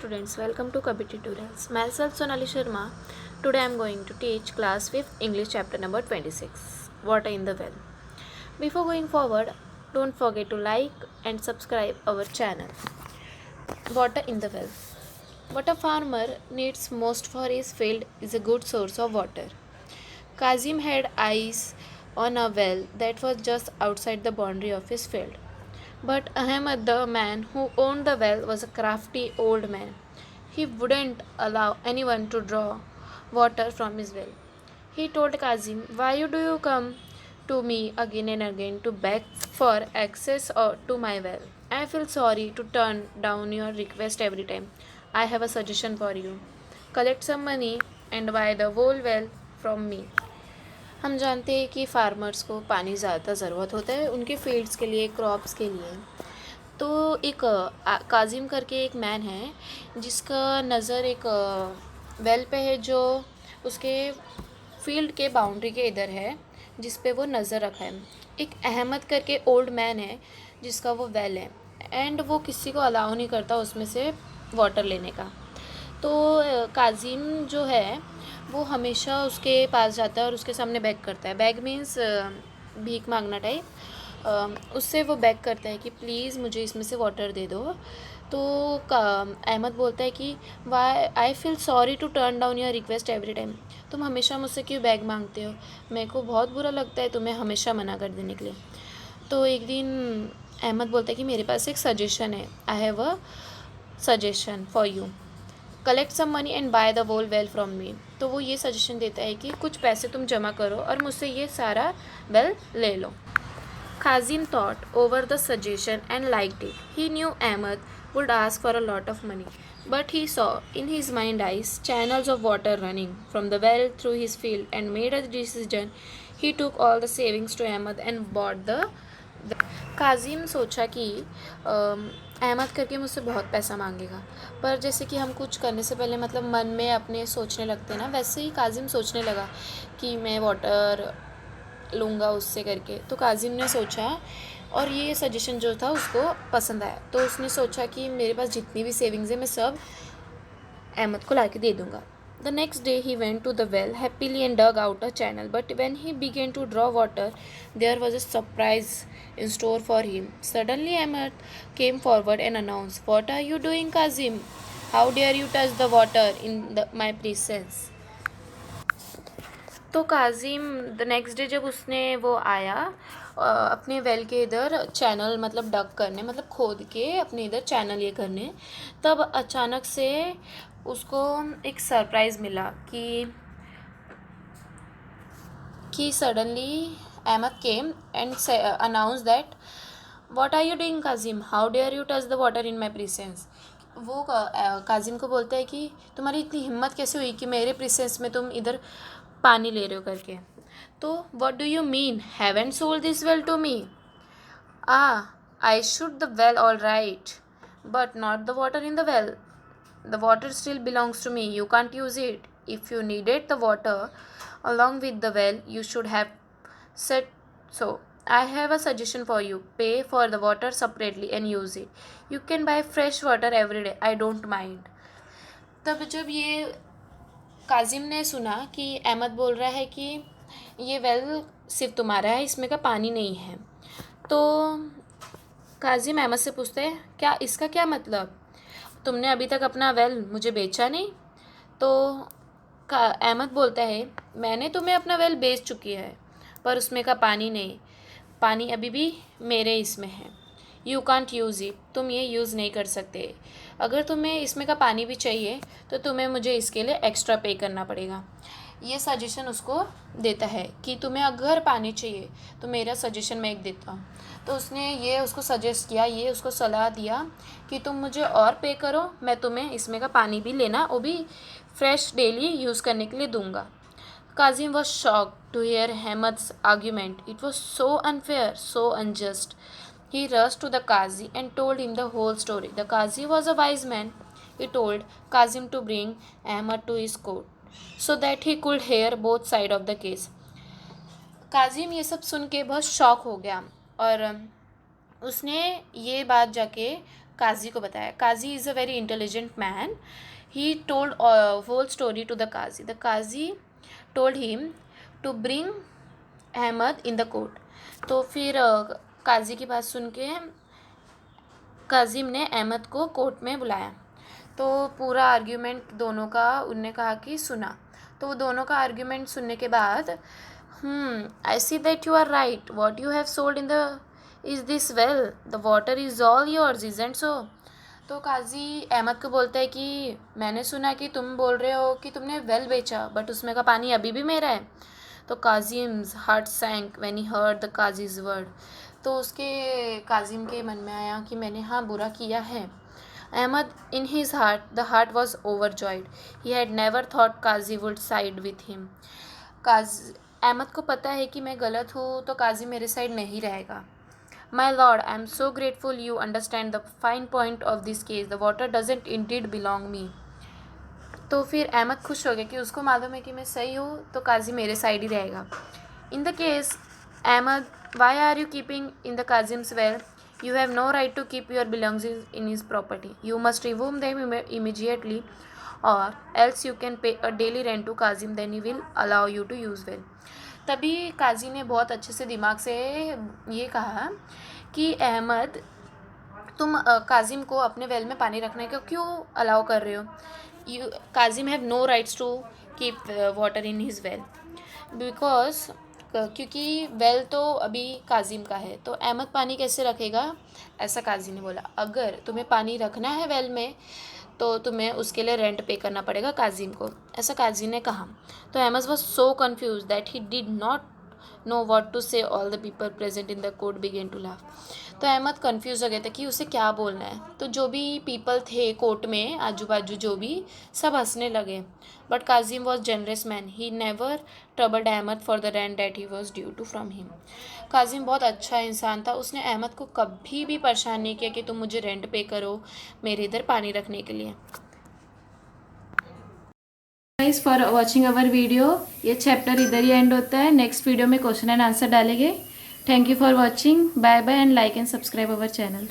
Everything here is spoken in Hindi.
students, welcome to Kabi Tutorials. Myself Sonali Sharma. Today I am going to teach class 5th English chapter number 26, Water in the Well. Before going forward, don't forget to like and subscribe our channel. Water in the well. What a farmer needs most for his field is a good source of water. Kazim had eyes on a well that was just outside the boundary of his field. But Ahmed, the man who owned the well, was a crafty old man. He wouldn't allow anyone to draw water from his well. He told Kazim, "Why do you come to me again and again to beg for access to my well? I feel sorry to turn down your request every time. I have a suggestion for you. Collect some money and buy the whole well from me." हम जानते हैं कि फार्मर्स को पानी ज़्यादा ज़रूरत होता है उनके फील्ड्स के लिए, क्रॉप्स के लिए। तो एक काजिम करके एक मैन है जिसका नज़र एक वेल पे है जो उसके फील्ड के बाउंड्री के इधर है, जिस पे वो नज़र रखा है। एक अहमद करके ओल्ड मैन है जिसका वो वेल है एंड वो किसी को अलाउ नहीं करता उसमें से वाटर लेने का। तो काजिम जो है वो हमेशा उसके पास जाता है और उसके सामने बेग करता है। बेग मीन्स भीख मांगना टाइप। उससे वो बेग करता है कि प्लीज़ मुझे इसमें से वाटर दे दो। तो अहमद बोलता है कि why I feel sorry to turn down your request every time. तुम हमेशा मुझसे क्यों बैग मांगते हो? मेरे को बहुत बुरा लगता है तुम्हें हमेशा मना कर देने के लिए। तो एक दिन अहमद बोलता है कि मेरे पास एक सजेशन है, I have a suggestion for you, collect some money and buy the whole well from me. तो वो ये सजेशन देता है कि कुछ पैसे तुम जमा करो और मुझसे ये सारा वेल ले लो। Kazim thought over the suggestion and liked it. He knew Ahmed would ask for a lot of money, but he saw in his mind's eyes channels of water running from the well through his field and made a decision. He took all the savings to Ahmed and bought the Kazim सोचा कि अहमद करके मुझसे बहुत पैसा मांगेगा, पर जैसे कि हम कुछ करने से पहले मतलब मन में अपने सोचने लगते हैं ना, वैसे ही काजिम सोचने लगा कि मैं वाटर लूँगा उससे करके। तो काजिम ने सोचा और ये सजेशन जो था उसको पसंद आया, तो उसने सोचा कि मेरे पास जितनी भी सेविंग्स है मैं सब अहमद को ला के दे दूँगा। The next day he went to the well happily and dug out a channel, but when he began to draw water, there was a surprise in store for him. Suddenly Ahmed came forward and announced, "What are you doing, Kazim? How dare you touch the water in my presence?" तो काजिम द नेक्स्ट डे जब उसने वो आया अपने वेल के इधर चैनल मतलब डग करने, मतलब खोद के अपने इधर चैनल ये करने, तब अचानक से उसको एक सरप्राइज़ मिला कि suddenly Ahmed came and announce that, what are you doing Kazim, how dare you touch the water in my presence. वो काजिम को बोलता है कि तुम्हारी इतनी हिम्मत कैसे हुई कि मेरे प्रेजेंस में तुम इधर पानी ले रहे हो करके। तो what do you mean, haven't sold this well to me? I should the well all right, but not the water in the well. The water still belongs to me. You can't use it. If you needed the water along with the well, you should have said so. I have a suggestion for you. Pay for the water separately and use it. You can buy fresh water every day. I don't mind. तब जब ये काजिम ने सुना कि अहमद बोल रहा है कि ये वेल सिर्फ तुम्हारा है, इसमें का पानी नहीं है, तो काजिम अहमद से पूछते हैं, क्या इसका क्या मतलब, तुमने अभी तक अपना वेल मुझे बेचा नहीं? तो अहमद बोलता है, मैंने तुम्हें अपना वेल बेच चुकी है, पर उसमें का पानी नहीं, पानी अभी भी मेरे इसमें है। यू कांट यूज़ इट, तुम ये यूज़ नहीं कर सकते। अगर तुम्हें इसमें का पानी भी चाहिए तो तुम्हें मुझे इसके लिए एक्स्ट्रा पे करना पड़ेगा। ये सजेशन उसको देता है कि तुम्हें अगर पानी चाहिए तो मेरा सजेशन मैं एक देता हूँ। तो उसने ये उसको सजेस्ट किया, ये उसको सलाह दिया कि तुम मुझे और पे करो, मैं तुम्हें इसमें का पानी भी लेना वो भी फ्रेश डेली यूज़ करने के लिए दूँगा। Kazim was shocked to hear Ahmed's argument. It was so unfair, so unjust. He rushed to the Qazi and told him the whole story. The Qazi was a wise man. He told Kazim to bring Ahmed to his court so that he could hear both sides of the case. Kazim ये सब सुन के बहुत शॉक हो गया और उसने ये बात जाके काजी को बताया. Qazi is a very intelligent man. He told whole story to the Qazi. The Qazi told him to bring Ahmed in the court. तो फिर काजी की बात सुन के काजिम ने अहमद को कोर्ट में बुलाया. तो पूरा आर्ग्यूमेंट दोनों का उनने कहा कि सुना. तो वो दोनों का आर्ग्यूमेंट सुनने के बाद I see that you are right. What you have sold in the is this well. The water is all yours isn't so. तो काजी अहमद को बोलता है कि मैंने सुना कि तुम बोल रहे हो कि तुमने वेल बेचा, बट उसमें का पानी अभी भी मेरा है. तो Kazim's heart sank when he heard the Qazi's word. तो उसके काजिम के मन में आया कि मैंने हाँ बुरा किया है. Ahmad in his heart, the heart was overjoyed. He had never thought Qazi would side with him. Ahmad को पता है कि मैं गलत हूँ तो काजी मेरे साइड नहीं रहेगा. My lord, I am so grateful you understand the fine point of this case. The water doesn't indeed belong me. तो फिर अहमद खुश हो गया कि उसको मालूम है कि मैं सही हूँ तो काजी मेरे साइड ही रहेगा. In the case, Ahmad, why are you keeping in the Kazim's well? You have no right to keep your belongings in his property. You must remove them immediately, or else you can pay a daily rent to Kazim. Then he will allow you to use well. तभी काजी ने बहुत अच्छे से दिमाग से ये कहा कि अहमद, तुम काजिम को अपने वेल में पानी रखने का क्यों अलाउ कर रहे हो. Kazim have no rights to keep water in his well because क्योंकि वेल तो अभी काजिम का है. तो अहमद पानी कैसे रखेगा, ऐसा काजी ने बोला. अगर तुम्हें पानी रखना है वेल में तो तुम्हें उसके लिए रेंट पे करना पड़ेगा काजिम को, ऐसा काजी ने कहा. तो Ahmed was so confuse that he did not know what to say. All the people present in the court began to laugh. तो अहमद कन्फ्यूज़ हो गया था कि उसे क्या बोलना है. तो जो भी पीपल थे कोर्ट में आजू बाजू जो भी, सब हंसने लगे. But Kazim was generous man. He never troubled Ahmed for the rent that he was due to from him. Kazim बहुत अच्छा इंसान था. उसने अहमद को कभी भी परेशान नहीं किया कि तुम मुझे रेंट पे करो मेरे इधर पानी रखने के लिए. Guys for watching our video. ये चैप्टर इधर ही एंड होता है. नेक्स्ट वीडियो में क्वेश्चन एंड आंसर डालेंगे. Thank you for watching. Bye bye and like and subscribe our channel.